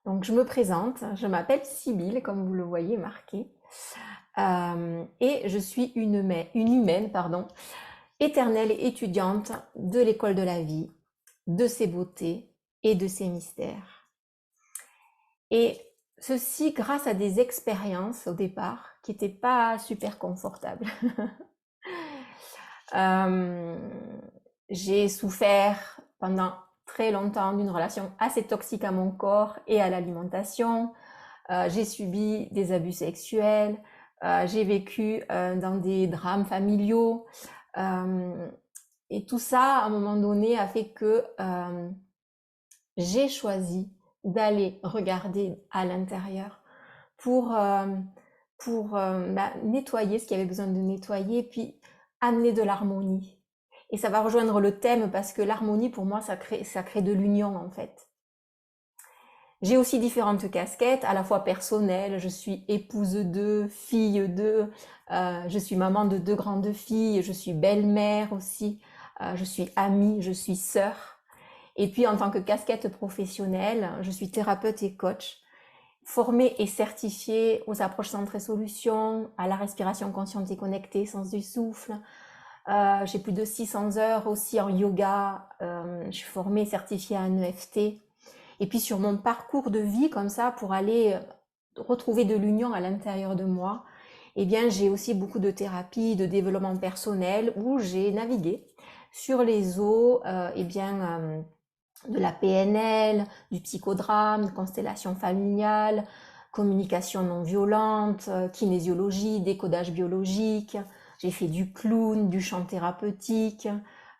Donc, je me présente, je m'appelle Sybille, comme vous le voyez marqué, et je suis une humaine, pardon, éternelle étudiante de l'école de la vie, de ses beautés et de ses mystères. Et ceci grâce à des expériences au départ qui n'étaient pas super confortables. Euh, j'ai souffert pendant très longtemps d'une relation assez toxique à mon corps et à l'alimentation. J'ai subi des abus sexuels, j'ai vécu dans des drames familiaux. euh, et tout ça, à un moment donné, a fait que j'ai choisi d'aller regarder à l'intérieur pour, euh, pour nettoyer ce qui avait besoin de nettoyer, puis amener de l'harmonie. Et ça va rejoindre le thème parce que l'harmonie, pour moi, ça crée de l'union en fait. J'ai aussi différentes casquettes, à la fois personnelles, je suis épouse de, fille de, je suis maman de deux grandes filles, je suis belle-mère aussi, je suis amie, je suis sœur. Et puis en tant que casquette professionnelle, je suis thérapeute et coach, formée et certifiée aux approches centrées solutions, à la respiration consciente et connectée, sens du souffle. J'ai plus de 600 heures aussi en yoga, je suis formée et certifiée à un EFT. Et puis sur mon parcours de vie comme ça pour aller retrouver de l'union à l'intérieur de moi, eh bien j'ai aussi beaucoup de thérapie, de développement personnel où j'ai navigué sur les eaux de la PNL, du psychodrame, constellation familiale, communication non violente, kinésiologie, décodage biologique. J'ai fait du clown, du chant thérapeutique,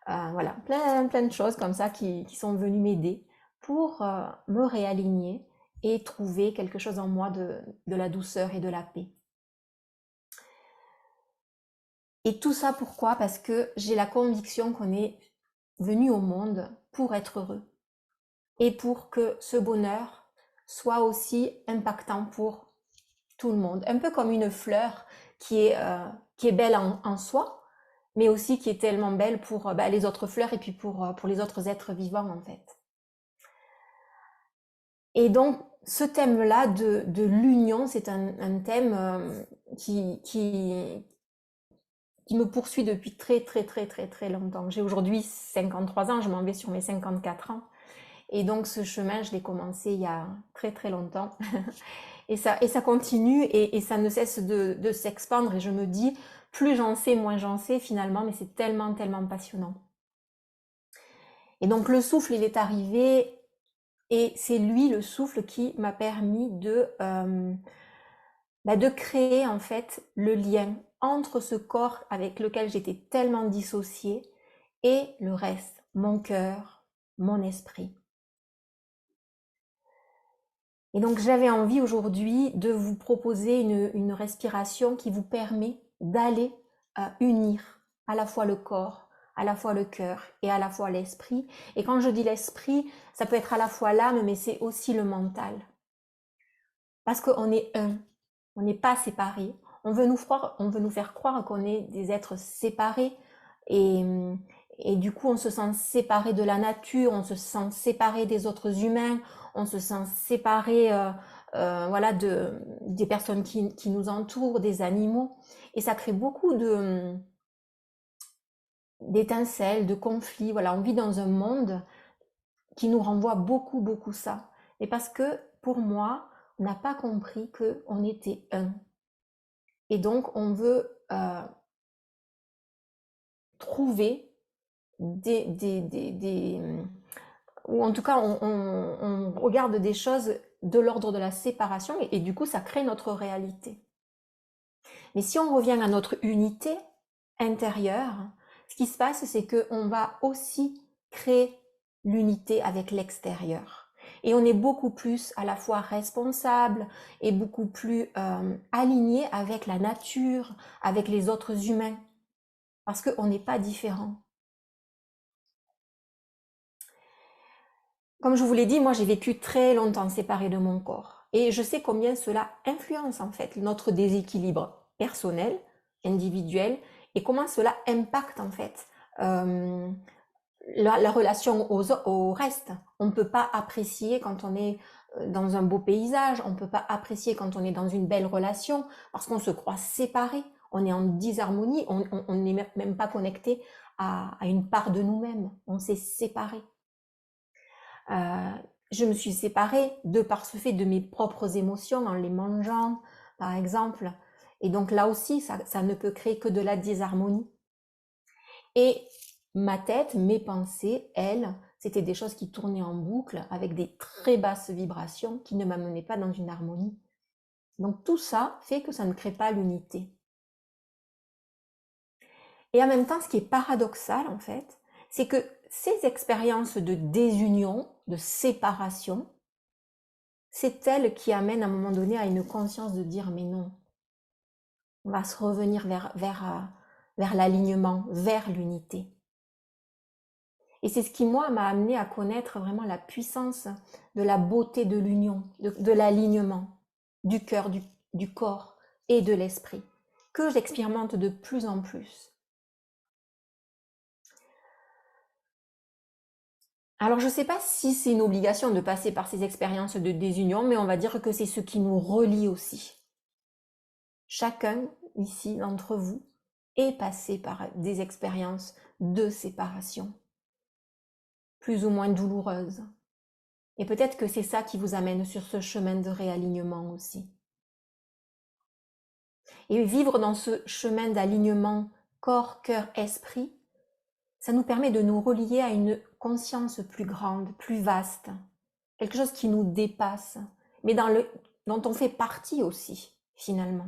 voilà, plein de choses comme ça qui sont venues m'aider pour me réaligner et trouver quelque chose en moi de la douceur et de la paix. Et tout ça pourquoi? Parce que j'ai la conviction qu'on est venu au monde pour être heureux et pour que ce bonheur soit aussi impactant pour tout le monde. Un peu comme une fleur qui est belle en soi, mais aussi qui est tellement belle pour les autres fleurs et puis pour les autres êtres vivants en fait. Et donc, ce thème-là de l'union, c'est un thème qui me poursuit depuis très longtemps. J'ai aujourd'hui 53 ans, je m'en vais sur mes 54 ans. Et donc, ce chemin, je l'ai commencé il y a très longtemps. Et ça continue et ça ne cesse de s'expandre. Et je me dis, plus j'en sais, moins j'en sais finalement, mais c'est tellement passionnant. Et donc, le souffle, il est arrivé et c'est lui, le souffle, qui m'a permis de créer en fait le lien entre ce corps avec lequel j'étais tellement dissociée et le reste, mon cœur, mon esprit. Et donc j'avais envie aujourd'hui de vous proposer une respiration qui vous permet d'aller unir à la fois le corps, à la fois le cœur et à la fois l'esprit. Et quand je dis l'esprit, ça peut être à la fois l'âme, mais c'est aussi le mental. Parce qu'on est un, on n'est pas séparés. On veut nous faire croire qu'on est des êtres séparés et, et du coup on se sent séparé de la nature, on se sent séparé des autres humains, on se sent séparé voilà, des personnes qui nous entourent, des animaux. Et ça crée beaucoup d'étincelles, de conflits. Voilà, on vit dans un monde qui nous renvoie beaucoup ça. Et parce que pour moi, on n'a pas compris qu'on était un. Et donc, on veut trouver ou en tout cas, on regarde des choses de l'ordre de la séparation et du coup, ça crée notre réalité. Mais si on revient à notre unité intérieure, ce qui se passe, c'est qu'on va aussi créer l'unité avec l'extérieur. Et on est beaucoup plus à la fois responsable et beaucoup plus aligné avec la nature, avec les autres humains, parce qu'on n'est pas différent. Comme je vous l'ai dit, moi j'ai vécu très longtemps séparée de mon corps. Et je sais combien cela influence en fait notre déséquilibre personnel, individuel, et comment cela impacte en fait euh, la relation au reste. On ne peut pas apprécier quand on est dans un beau paysage, on ne peut pas apprécier quand on est dans une belle relation, parce qu'on se croit séparés, on est en disharmonie, on n'est même pas connecté à une part de nous-mêmes, on s'est séparés. Je me suis séparée de par ce fait de mes propres émotions en les mangeant, par exemple. Et donc là aussi, ça ne peut créer que de la disharmonie. Et ma tête, mes pensées, elles, c'était des choses qui tournaient en boucle avec des très basses vibrations qui ne m'amenaient pas dans une harmonie. Donc tout ça fait que ça ne crée pas l'unité. Et en même temps, ce qui est paradoxal en fait, c'est que ces expériences de désunion, de séparation, c'est elles qui amènent à un moment donné à une conscience de dire mais non, on va se revenir vers l'alignement, vers l'unité. Et c'est ce qui, moi, m'a amené à connaître vraiment la puissance de la beauté de l'union, de l'alignement du cœur, du corps et de l'esprit, que j'expérimente de plus en plus. Alors, je ne sais pas si c'est une obligation de passer par ces expériences de désunion, mais on va dire que c'est ce qui nous relie aussi. Chacun, ici, d'entre vous, est passé par des expériences de séparation, plus ou moins douloureuses. Et peut-être que c'est ça qui vous amène sur ce chemin de réalignement aussi. Et vivre dans ce chemin d'alignement corps, cœur, esprit, ça nous permet de nous relier à une conscience plus grande, plus vaste, quelque chose qui nous dépasse, mais dont on fait partie aussi, finalement.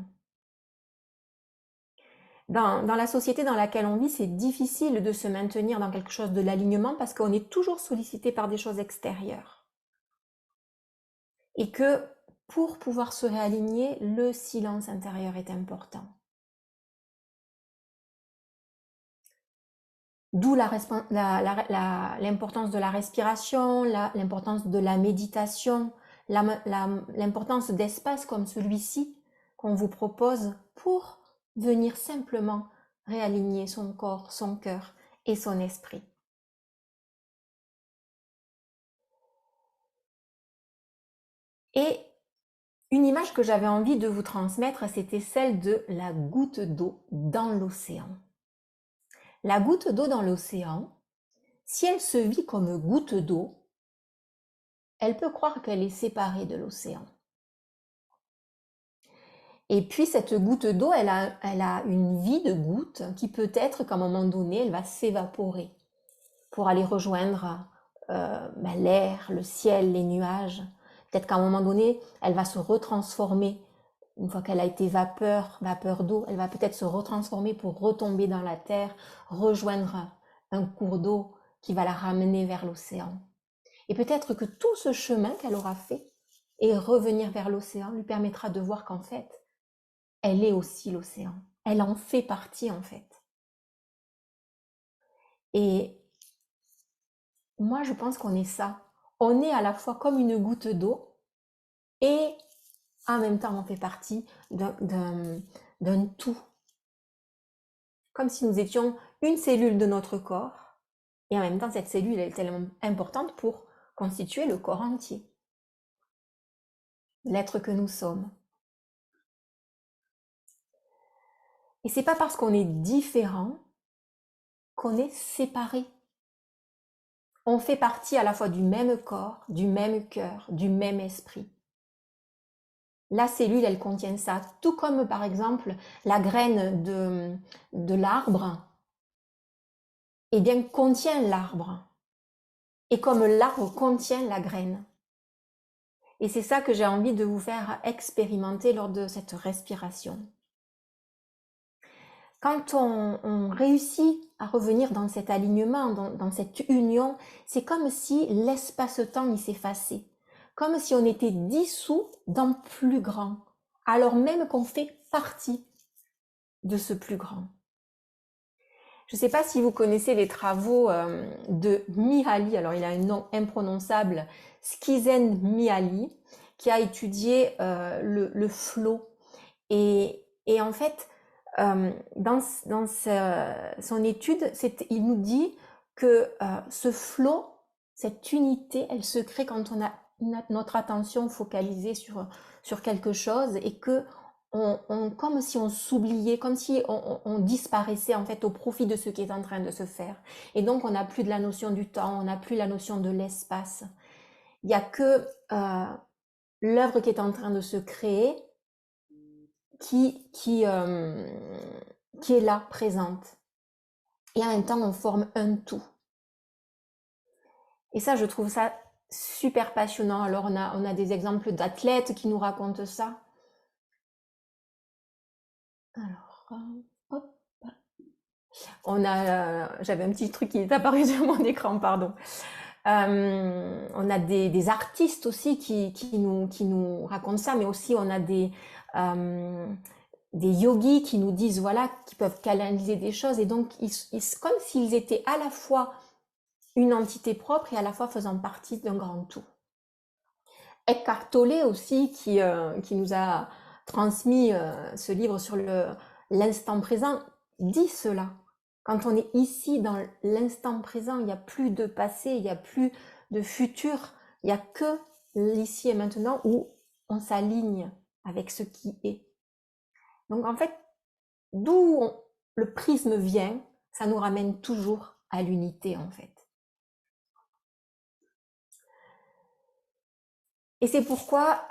Dans la société dans laquelle on vit, c'est difficile de se maintenir dans quelque chose de l'alignement parce qu'on est toujours sollicité par des choses extérieures. Et que pour pouvoir se réaligner, le silence intérieur est important. D'où l'importance de la respiration, l'importance de la méditation, l'importance d'espaces comme celui-ci qu'on vous propose pour venir simplement réaligner son corps, son cœur et son esprit. Et une image que j'avais envie de vous transmettre, c'était celle de la goutte d'eau dans l'océan. La goutte d'eau dans l'océan, si elle se vit comme goutte d'eau, elle peut croire qu'elle est séparée de l'océan. Et puis cette goutte d'eau, elle a une vie de goutte qui peut être qu'à un moment donné, elle va s'évaporer pour aller rejoindre l'air, le ciel, les nuages. Peut-être qu'à un moment donné, elle va se retransformer. Une fois qu'elle a été vapeur d'eau, elle va peut-être se retransformer pour retomber dans la terre, rejoindre un cours d'eau qui va la ramener vers l'océan. Et peut-être que tout ce chemin qu'elle aura fait et revenir vers l'océan lui permettra de voir qu'en fait, elle est aussi l'océan. Elle en fait partie en fait. Et moi, je pense qu'on est ça. On est à la fois comme une goutte d'eau et en même temps, on fait partie d'un tout. Comme si nous étions une cellule de notre corps et en même temps, cette cellule est tellement importante pour constituer le corps entier, l'être que nous sommes. Et c'est pas parce qu'on est différent qu'on est séparé. On fait partie à la fois du même corps, du même cœur, du même esprit. La cellule, elle contient ça, tout comme par exemple la graine de l'arbre, eh bien contient l'arbre. Et comme l'arbre contient la graine. Et c'est ça que j'ai envie de vous faire expérimenter lors de cette respiration. Quand on réussit à revenir dans cet alignement, dans cette union, c'est comme si l'espace-temps il s'effaçait, comme si on était dissous dans plus grand, alors même qu'on fait partie de ce plus grand. Je ne sais pas si vous connaissez les travaux de Mihaly, alors il a un nom imprononçable, Csikszentmihalyi, qui a étudié le flow. Et en fait, dans son étude, il nous dit que ce flow, cette unité, elle se crée quand on a notre attention focalisée sur quelque chose et que comme si on s'oubliait, comme si on disparaissait en fait au profit de ce qui est en train de se faire. Et donc on n'a plus de la notion du temps, on n'a plus la notion de l'espace. Il n'y a que l'œuvre qui est en train de se créer qui est là, présente. Et en même temps, on forme un tout. Et ça, je trouve ça super passionnant. Alors, on a des exemples d'athlètes qui nous racontent ça. Alors, hop. J'avais un petit truc qui est apparu sur mon écran, pardon. On a des artistes aussi qui nous racontent ça, mais aussi on a des yogis qui nous disent, voilà, qui peuvent canaliser des choses. Et donc, comme s'ils étaient à la fois une entité propre et à la fois faisant partie d'un grand tout. Eckhart Tolle aussi, qui nous a transmis ce livre sur l'instant présent, dit cela. Quand on est ici dans l'instant présent, il n'y a plus de passé, il n'y a plus de futur, il n'y a que l'ici et maintenant où on s'aligne avec ce qui est. Donc en fait, d'où le prisme vient, ça nous ramène toujours à l'unité en fait. Et c'est pourquoi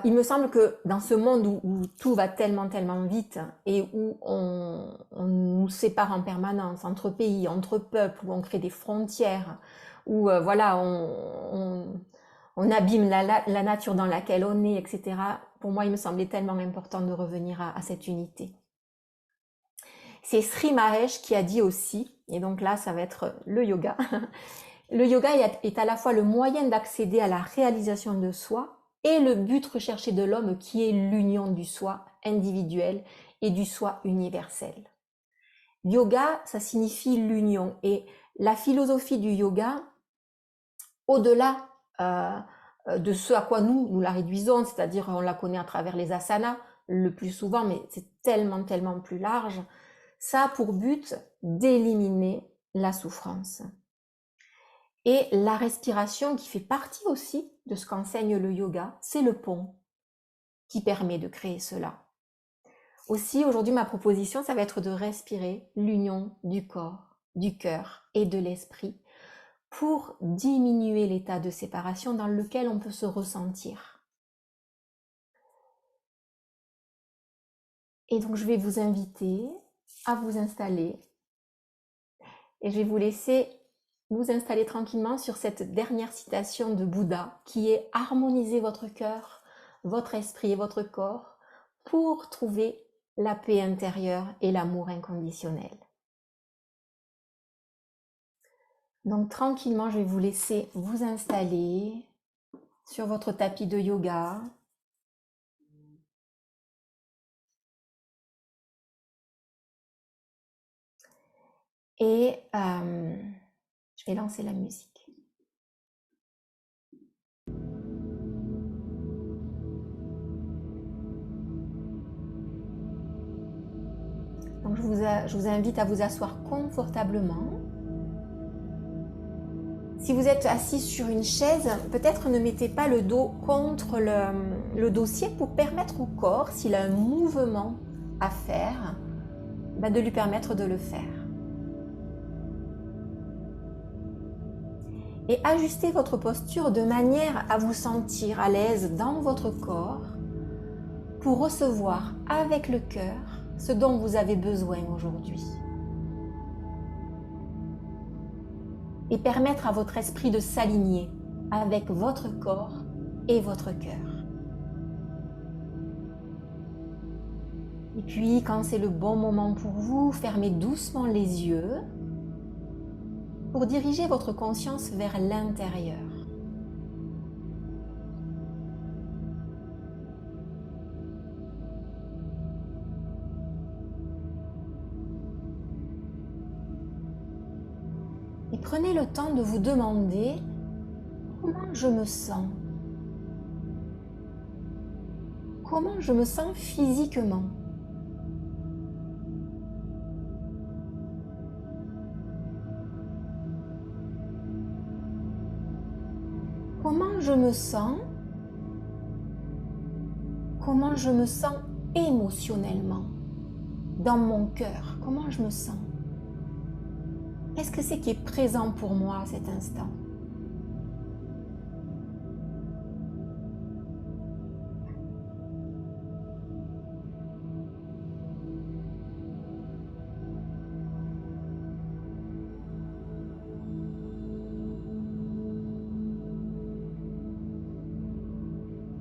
il me semble que dans ce monde où tout va tellement vite et où on nous sépare en permanence entre pays, entre peuples, où on crée des frontières, où voilà, on abîme la nature dans laquelle on est, etc. Pour moi, il me semblait tellement important de revenir à cette unité. C'est Sri Mahesh qui a dit aussi, et donc là, ça va être le yoga. Le yoga est à la fois le moyen d'accéder à la réalisation de soi et le but recherché de l'homme qui est l'union du soi individuel et du soi universel. Yoga, ça signifie l'union et la philosophie du yoga, au-delà de ce à quoi nous la réduisons, c'est-à-dire on la connaît à travers les asanas le plus souvent, mais c'est tellement plus large, ça a pour but d'éliminer la souffrance. Et la respiration, qui fait partie aussi de ce qu'enseigne le yoga, c'est le pont qui permet de créer cela. Aussi, aujourd'hui, ma proposition, ça va être de respirer l'union du corps, du cœur et de l'esprit pour diminuer l'état de séparation dans lequel on peut se ressentir. Et donc, je vais vous inviter à vous installer et je vais vous laisser vous installer tranquillement sur cette dernière citation de Bouddha qui est « Harmonisez votre cœur, votre esprit et votre corps pour trouver la paix intérieure et l'amour inconditionnel ». Donc tranquillement, je vais vous laisser vous installer sur votre tapis de yoga. Et je vais lancer la musique. Donc je vous invite à vous asseoir confortablement. Si vous êtes assis sur une chaise, peut-être ne mettez pas le dos contre le dossier pour permettre au corps, s'il a un mouvement à faire, de lui permettre de le faire. Et ajustez votre posture de manière à vous sentir à l'aise dans votre corps pour recevoir avec le cœur ce dont vous avez besoin aujourd'hui. Et permettre à votre esprit de s'aligner avec votre corps et votre cœur. Et puis, quand c'est le bon moment pour vous, fermez doucement les yeux pour diriger votre conscience vers l'intérieur. Et prenez le temps de vous demander comment je me sens. Comment je me sens physiquement. Comment je me sens? Comment je me sens émotionnellement? Dans mon cœur, comment je me sens? Qu'est-ce que c'est qui est présent pour moi à cet instant?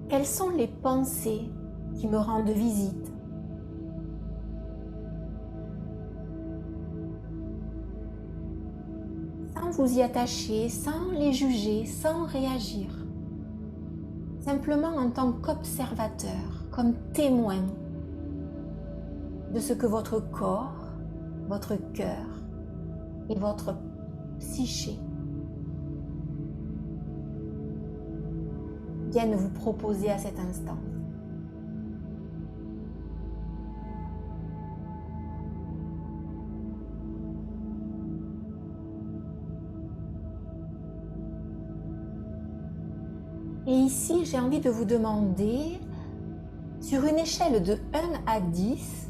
Quelles sont les pensées qui me rendent visite? Sans vous y attacher, sans les juger, sans réagir. Simplement en tant qu'observateur, comme témoin de ce que votre corps, votre cœur et votre psyché viennent vous proposer à cet instant. Et ici, j'ai envie de vous demander, sur une échelle de 1 à 10,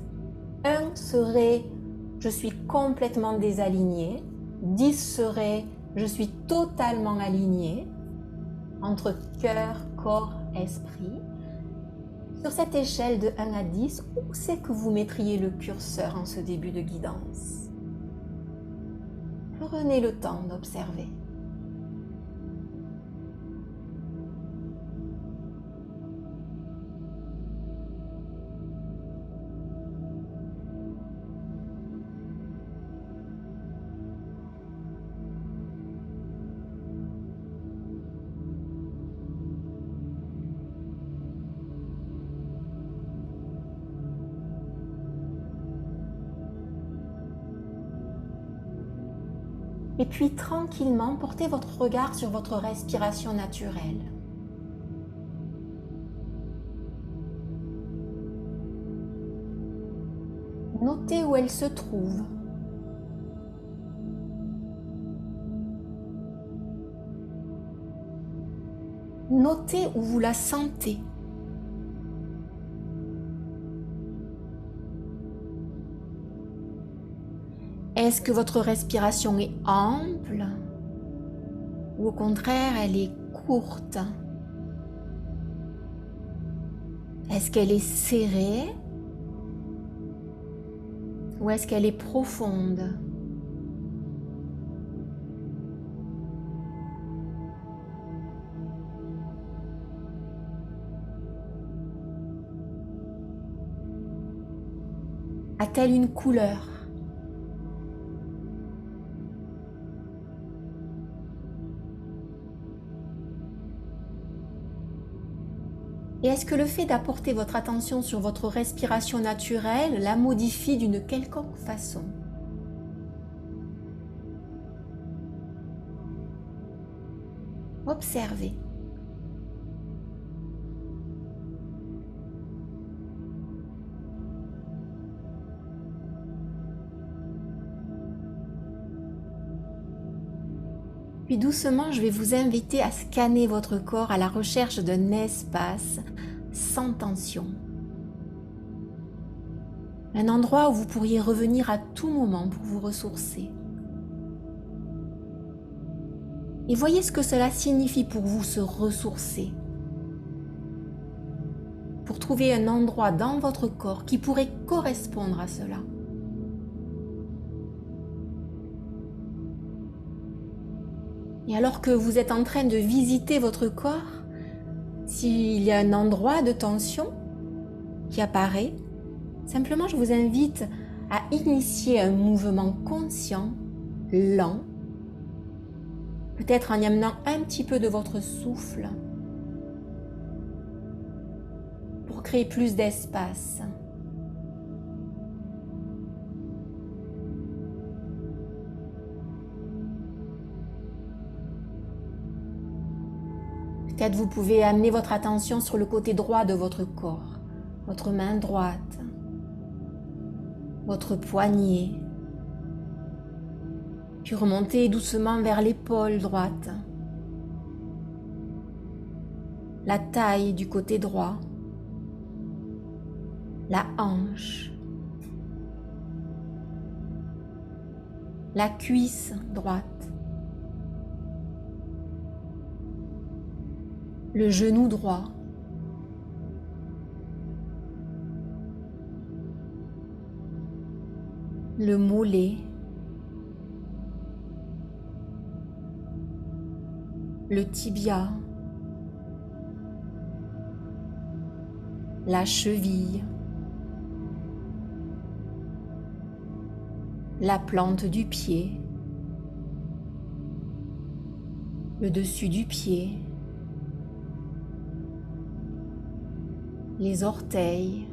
1 serait « je suis complètement désaligné », 10 serait « je suis totalement aligné », entre cœur, corps, esprit. Sur cette échelle de 1 à 10, où c'est que vous mettriez le curseur en ce début de guidance? Prenez le temps d'observer. Et puis tranquillement, portez votre regard sur votre respiration naturelle. Notez où elle se trouve. Notez où vous la sentez. Est-ce que votre respiration est ample ou au contraire elle est courte? Est-ce qu'elle est serrée ou est-ce qu'elle est profonde? A-t-elle une couleur? Et est-ce que le fait d'apporter votre attention sur votre respiration naturelle la modifie d'une quelconque façon? Observez. Puis doucement, je vais vous inviter à scanner votre corps à la recherche d'un espace sans tension. Un endroit où vous pourriez revenir à tout moment pour vous ressourcer. Et voyez ce que cela signifie pour vous, se ressourcer. Pour trouver un endroit dans votre corps qui pourrait correspondre à cela. Et alors que vous êtes en train de visiter votre corps, s'il y a un endroit de tension qui apparaît, simplement je vous invite à initier un mouvement conscient, lent, peut-être en y amenant un petit peu de votre souffle pour créer plus d'espace. Peut-être vous pouvez amener votre attention sur le côté droit de votre corps, votre main droite, votre poignet, puis remonter doucement vers l'épaule droite, la taille du côté droit, la hanche, la cuisse droite, le genou droit, le mollet, le tibia, la cheville, la plante du pied, le dessus du pied, les orteils.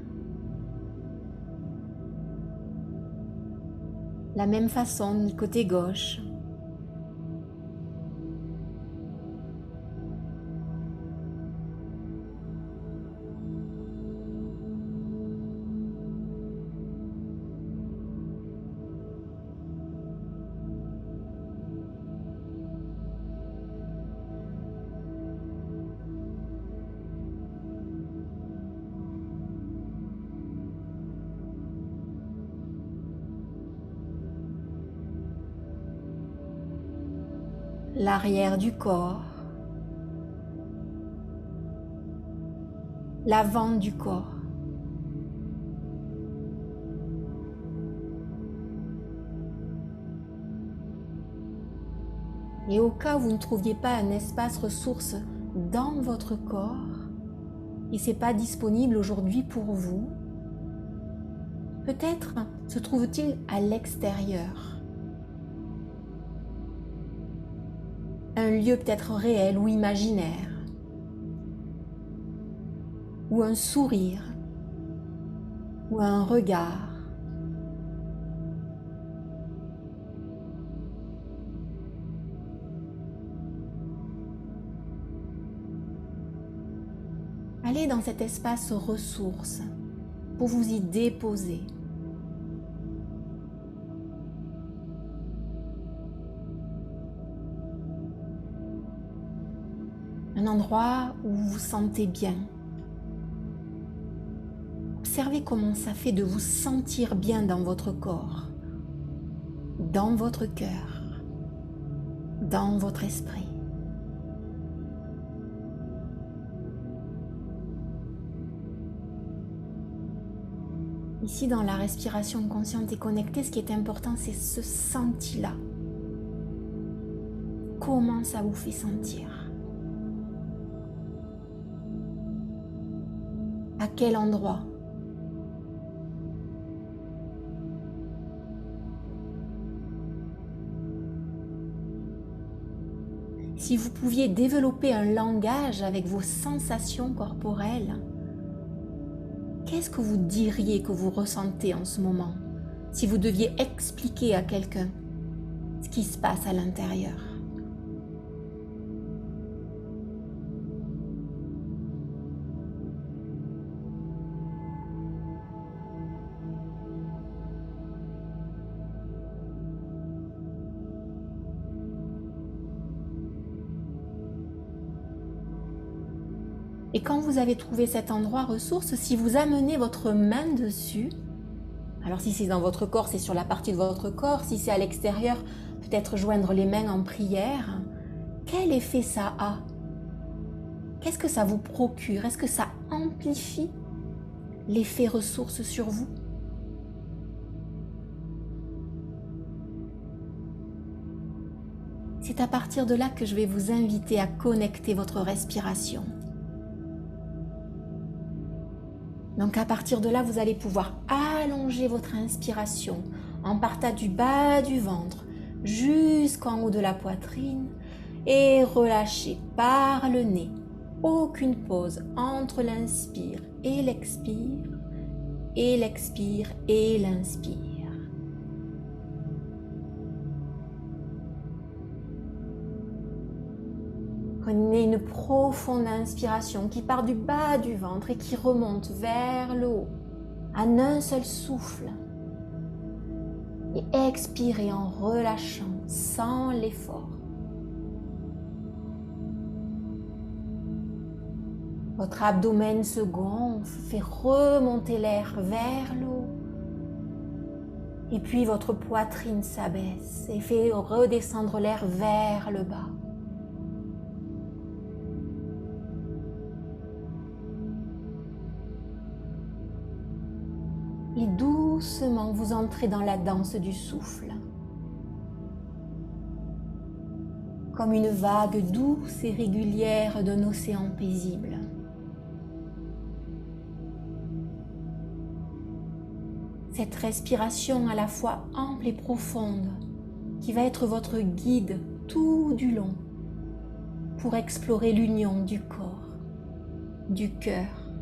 La même façon du côté gauche. L'arrière du corps, l'avant du corps, et au cas où vous ne trouviez pas un espace ressource dans votre corps, et c'est pas disponible aujourd'hui pour vous, peut-être se trouve-t-il à l'extérieur. Un lieu peut-être réel ou imaginaire, ou un sourire, ou un regard. Allez dans cet espace ressource pour vous y déposer. Un endroit où vous vous sentez bien. Observez comment ça fait de vous sentir bien dans votre corps, dans votre cœur, dans votre esprit. Ici, dans la respiration consciente et connectée, ce qui est important, c'est ce senti-là. Comment ça vous fait sentir? À quel endroit? Si vous pouviez développer un langage avec vos sensations corporelles, qu'est-ce que vous diriez que vous ressentez en ce moment si vous deviez expliquer à quelqu'un ce qui se passe à l'intérieur? Et quand vous avez trouvé cet endroit ressource, si vous amenez votre main dessus, alors si c'est dans votre corps, c'est sur la partie de votre corps, si c'est à l'extérieur, peut-être joindre les mains en prière, quel effet ça a? Qu'est-ce que ça vous procure? Est-ce que ça amplifie l'effet ressource sur vous? C'est à partir de là que je vais vous inviter à connecter votre respiration. Donc à partir de là, vous allez pouvoir allonger votre inspiration en partant du bas du ventre jusqu'en haut de la poitrine et relâcher par le nez. Aucune pause entre l'inspire et l'expire, et l'expire et l'inspire. Prenez une profonde inspiration qui part du bas du ventre et qui remonte vers le haut en un seul souffle. Et expirez en relâchant sans l'effort. Votre abdomen se gonfle, fait remonter l'air vers l'eau. Et puis votre poitrine s'abaisse et fait redescendre l'air vers le bas. Et doucement, vous entrez dans la danse du souffle. Comme une vague douce et régulière d'un océan paisible. Cette respiration à la fois ample et profonde qui va être votre guide tout du long pour explorer l'union du corps, du cœur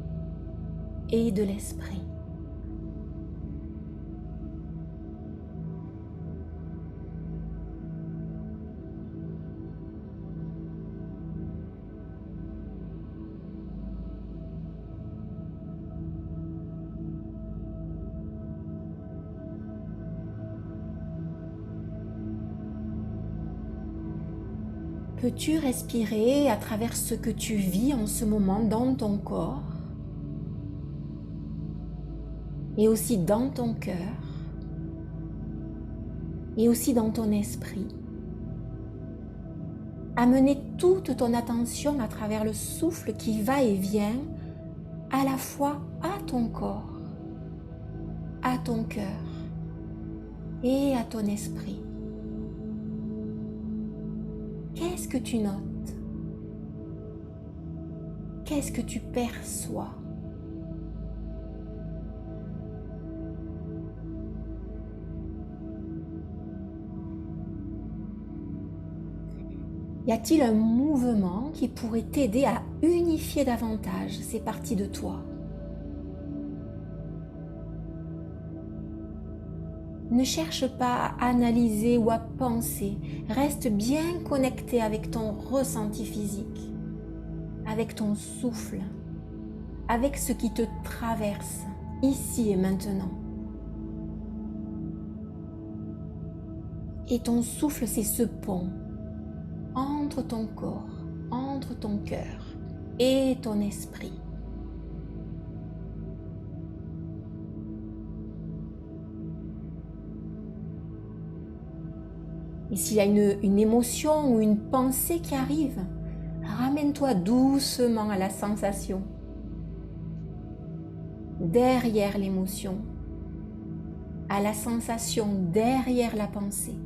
et de l'esprit. Peux-tu respirer à travers ce que tu vis en ce moment dans ton corps et aussi dans ton cœur et aussi dans ton esprit? Amener toute ton attention à travers le souffle qui va et vient à la fois à ton corps, à ton cœur et à ton esprit. Qu'est-ce que tu notes? Qu'est-ce que tu perçois? Y a-t-il un mouvement qui pourrait t'aider à unifier davantage ces parties de toi? Ne cherche pas à analyser ou à penser, reste bien connecté avec ton ressenti physique, avec ton souffle, avec ce qui te traverse ici et maintenant. Et ton souffle, c'est ce pont entre ton corps, entre ton cœur et ton esprit. Et s'il y a une émotion ou une pensée qui arrive, ramène-toi doucement à la sensation derrière l'émotion, à la sensation derrière la pensée.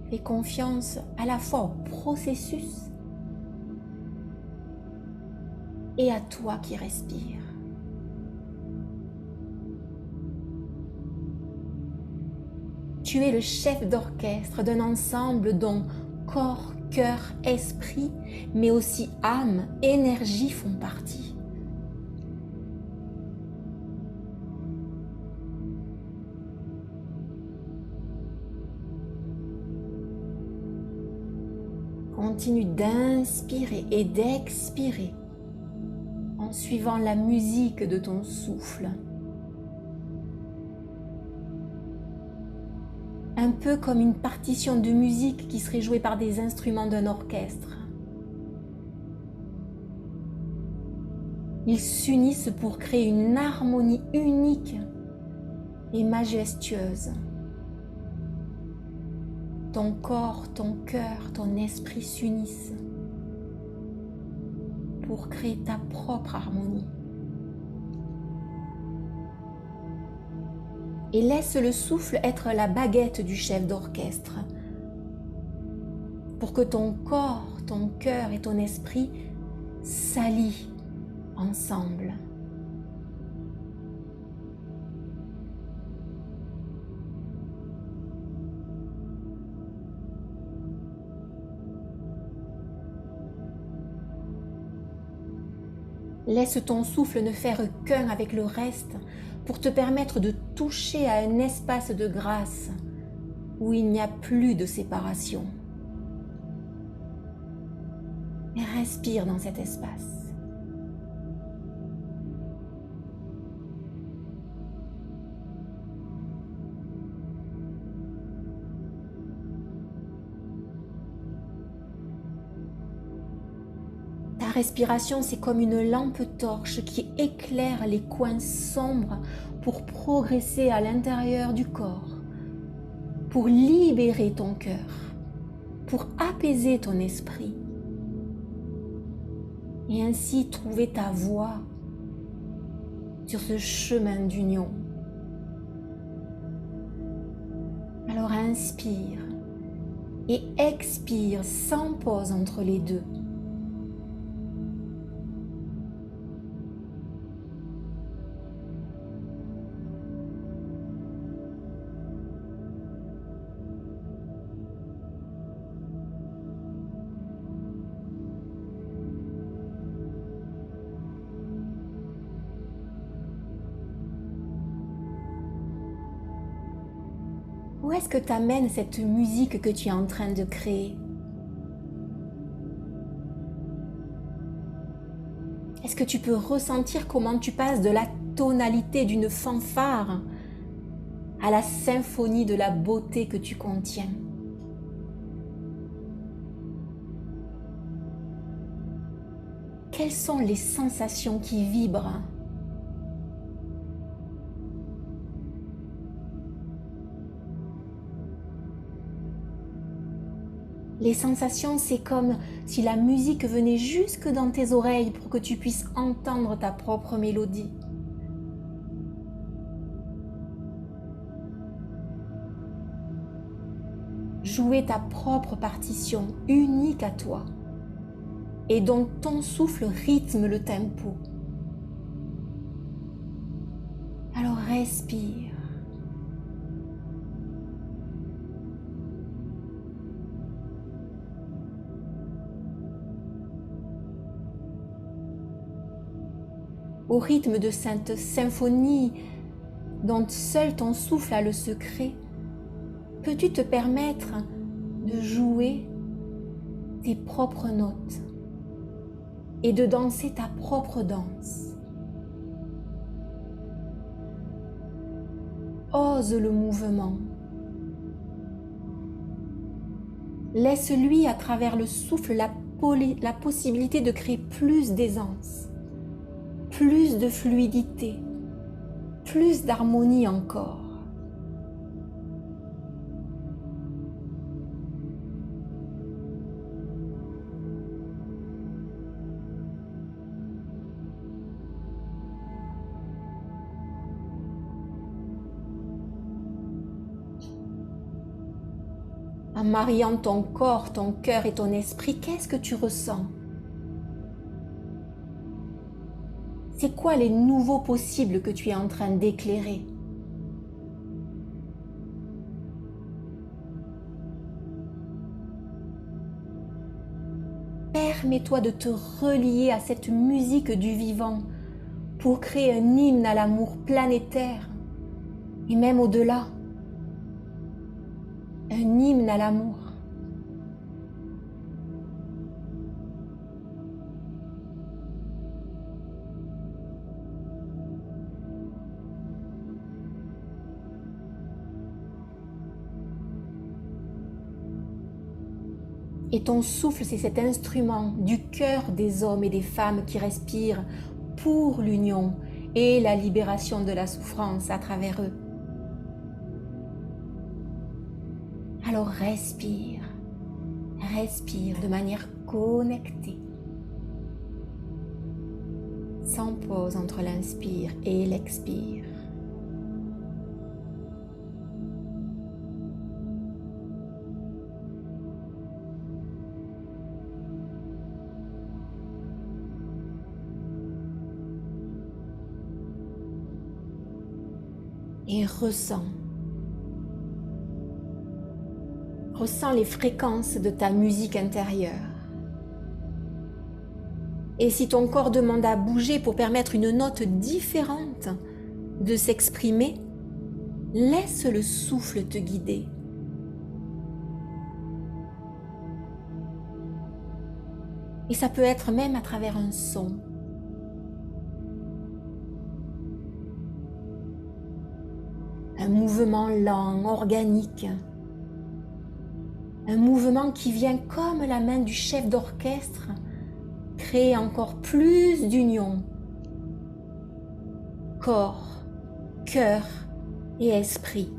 Fais confiance à la fois au processus et à toi qui respires. Tu es le chef d'orchestre d'un ensemble dont corps, cœur, esprit, mais aussi âme, énergie font partie. Continue d'inspirer et d'expirer en suivant la musique de ton souffle. Un peu comme une partition de musique qui serait jouée par des instruments d'un orchestre. Ils s'unissent pour créer une harmonie unique et majestueuse. Ton corps, ton cœur, ton esprit s'unissent pour créer ta propre harmonie. Et laisse le souffle être la baguette du chef d'orchestre pour que ton corps, ton cœur et ton esprit s'allient ensemble. Laisse ton souffle ne faire qu'un avec le reste pour te permettre de toucher à un espace de grâce où il n'y a plus de séparation. Et respire dans cet espace. respiration, c'est comme une lampe torche qui éclaire les coins sombres pour progresser à l'intérieur du corps, pour libérer ton cœur, pour apaiser ton esprit et ainsi trouver ta voie sur ce chemin d'union. Alors inspire et expire sans pause entre les deux. Où est-ce que t'amène cette musique que tu es en train de créer? Est-ce que tu peux ressentir comment tu passes de la tonalité d'une fanfare à la symphonie de la beauté que tu contiens? Quelles sont les sensations qui vibrent? Les sensations, c'est comme si la musique venait jusque dans tes oreilles pour que tu puisses entendre ta propre mélodie. Jouer ta propre partition, unique à toi, et dont ton souffle rythme le tempo. Alors respire. Au rythme de cette symphonie dont seul ton souffle a le secret, peux-tu te permettre de jouer tes propres notes et de danser ta propre danse? Ose le mouvement. Laisse-lui à travers le souffle la possibilité de créer plus d'aisance, plus de fluidité, plus d'harmonie encore. En mariant ton corps, ton cœur et ton esprit, qu'est-ce que tu ressens? C'est quoi les nouveaux possibles que tu es en train d'éclairer? Permets-toi de te relier à cette musique du vivant pour créer un hymne à l'amour planétaire et même au-delà. Un hymne à l'amour. Et ton souffle, c'est cet instrument du cœur des hommes et des femmes qui respirent pour l'union et la libération de la souffrance à travers eux. Alors respire, respire de manière connectée, sans pause entre l'inspire et l'expire. Et ressens les fréquences de ta musique intérieure. Et si ton corps demande à bouger pour permettre une note différente de s'exprimer, laisse le souffle te guider. Et ça peut être même à travers un son. Un mouvement lent, organique. Un mouvement qui vient comme la main du chef d'orchestre créer encore plus d'union. Corps, cœur et esprit.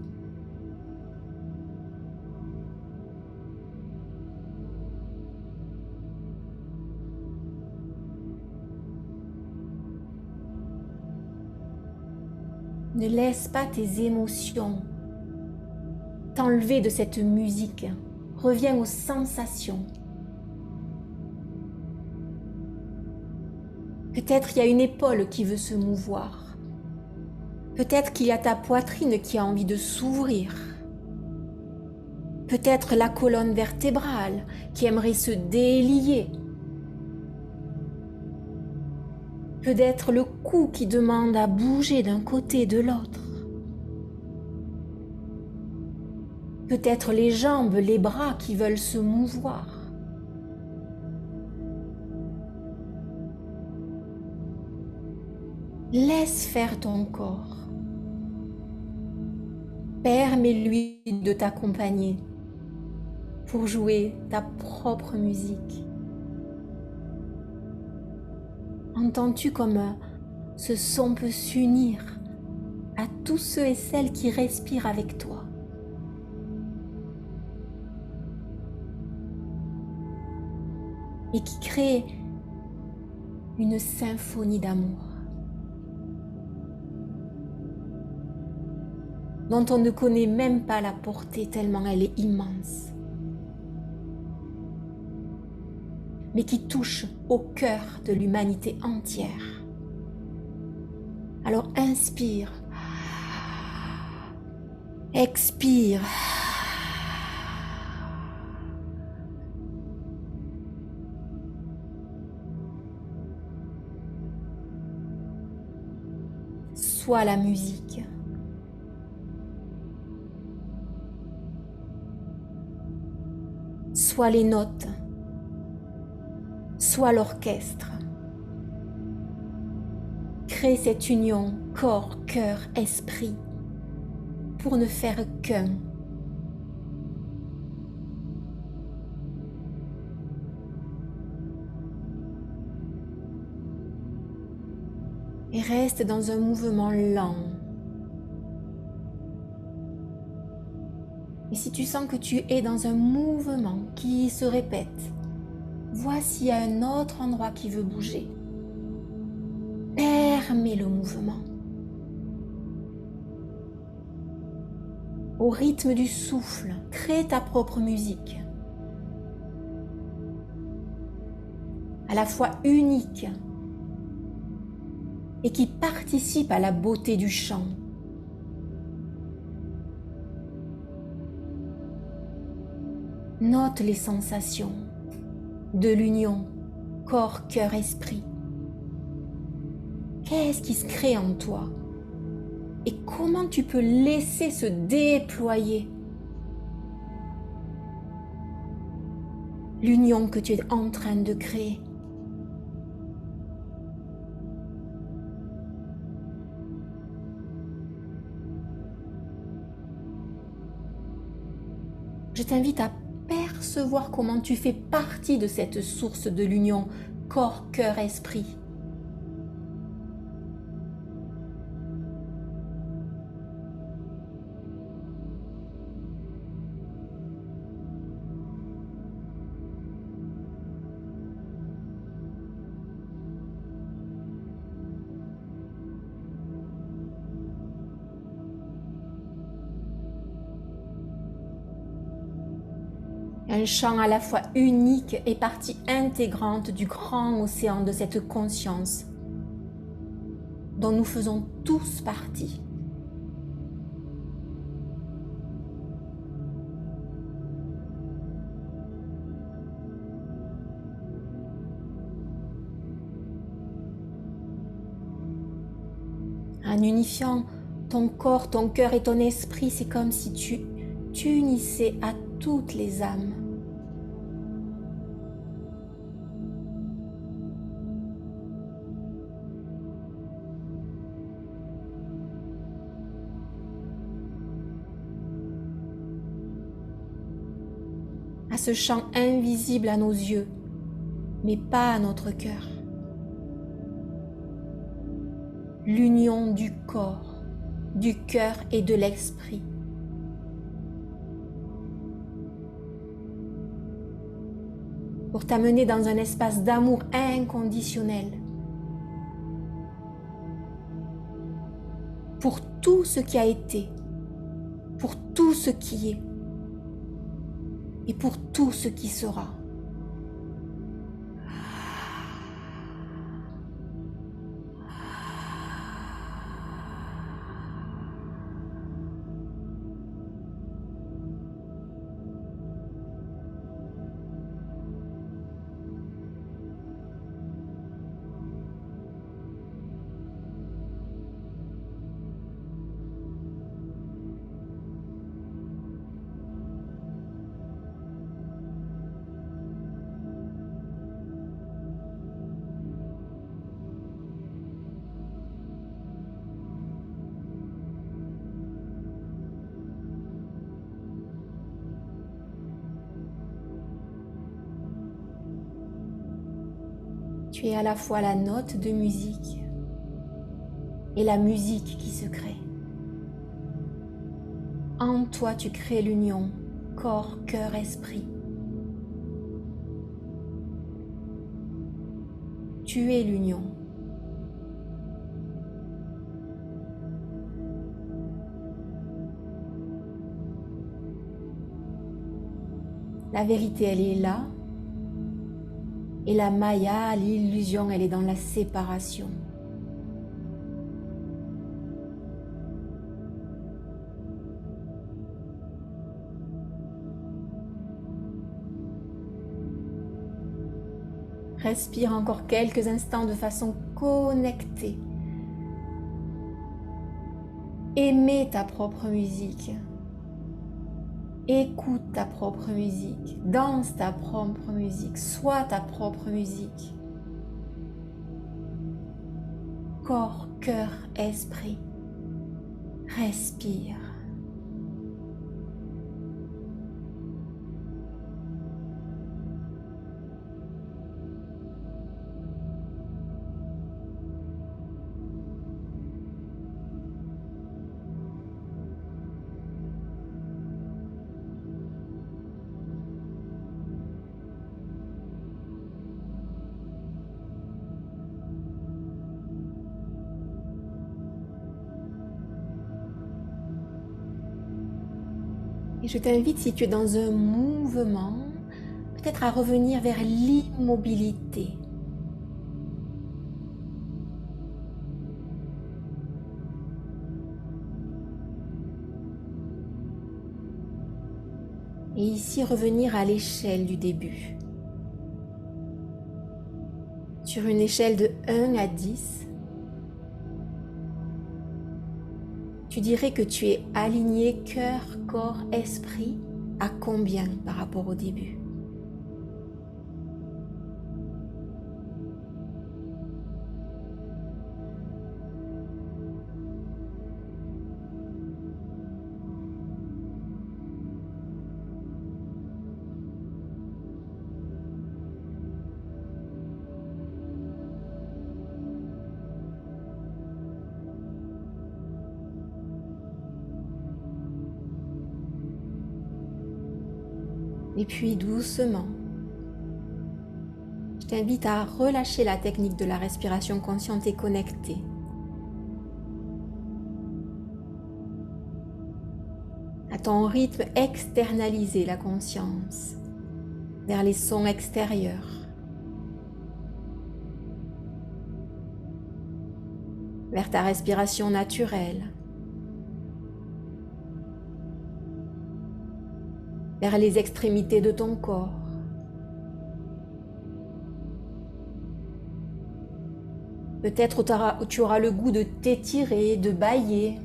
Ne laisse pas tes émotions t'enlever de cette musique. Reviens aux sensations. Peut-être il y a une épaule qui veut se mouvoir. Peut-être qu'il y a ta poitrine qui a envie de s'ouvrir. Peut-être la colonne vertébrale qui aimerait se délier. Peut-être le cou qui demande à bouger d'un côté et de l'autre. Peut-être les jambes, les bras qui veulent se mouvoir. Laisse faire ton corps. Permets-lui de t'accompagner pour jouer ta propre musique. Entends-tu comme ce son peut s'unir à tous ceux et celles qui respirent avec toi? Et qui créent une symphonie d'amour dont on ne connaît même pas la portée tellement elle est immense, mais qui touche au cœur de l'humanité entière. Alors inspire, expire. Sois la musique. Sois les notes. Sois l'orchestre. Crée cette union corps, cœur, esprit pour ne faire qu'un. Et reste dans un mouvement lent. Et si tu sens que tu es dans un mouvement qui se répète, vois s'il y a un autre endroit qui veut bouger. Permets le mouvement. Au rythme du souffle, crée ta propre musique. À la fois unique et qui participe à la beauté du chant. Note les sensations de l'union corps, cœur, esprit. Qu'est-ce qui se crée en toi? Et comment tu peux laisser se déployer l'union que tu es en train de créer? Je t'invite à percevoir comment tu fais partie de cette source de l'union corps, cœur, esprit. Un chant à la fois unique et partie intégrante du grand océan de cette conscience dont nous faisons tous partie. En unifiant ton corps, ton cœur et ton esprit, c'est comme si tu t'unissais à toutes les âmes. À ce chant invisible à nos yeux, mais pas à notre cœur. L'union du corps, du cœur et de l'esprit. Pour t'amener dans un espace d'amour inconditionnel. Pour tout ce qui a été, pour tout ce qui est et pour tout ce qui sera. Tu es à la fois la note de musique et la musique qui se crée. En toi, tu crées l'union corps, cœur, esprit. Tu es l'union. La vérité, elle est là. Et la Maya, l'illusion, elle est dans la séparation. Respire encore quelques instants de façon connectée. Aimez ta propre musique. Écoute ta propre musique. Danse ta propre musique. Sois ta propre musique. Corps, cœur, esprit. Respire. Et je t'invite, si tu es dans un mouvement, peut-être à revenir vers l'immobilité. Et ici, revenir à l'échelle du début. Sur une échelle de 1 à 10, tu dirais que tu es aligné cœur, corps, esprit à combien par rapport au début? Et puis doucement, je t'invite à relâcher la technique de la respiration consciente et connectée. À ton rythme, externaliser la conscience vers les sons extérieurs, vers ta respiration naturelle, vers les extrémités de ton corps. Peut-être tu auras le goût de t'étirer, de bâiller.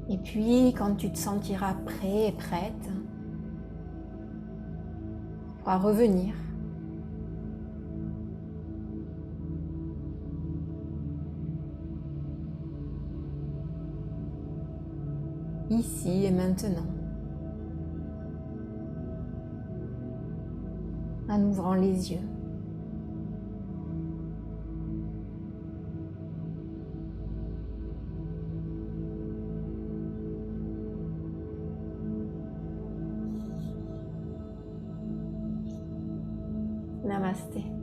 Et puis, quand tu te sentiras prêt et prête, tu pourras revenir. ici et maintenant, en ouvrant les yeux. Namasté.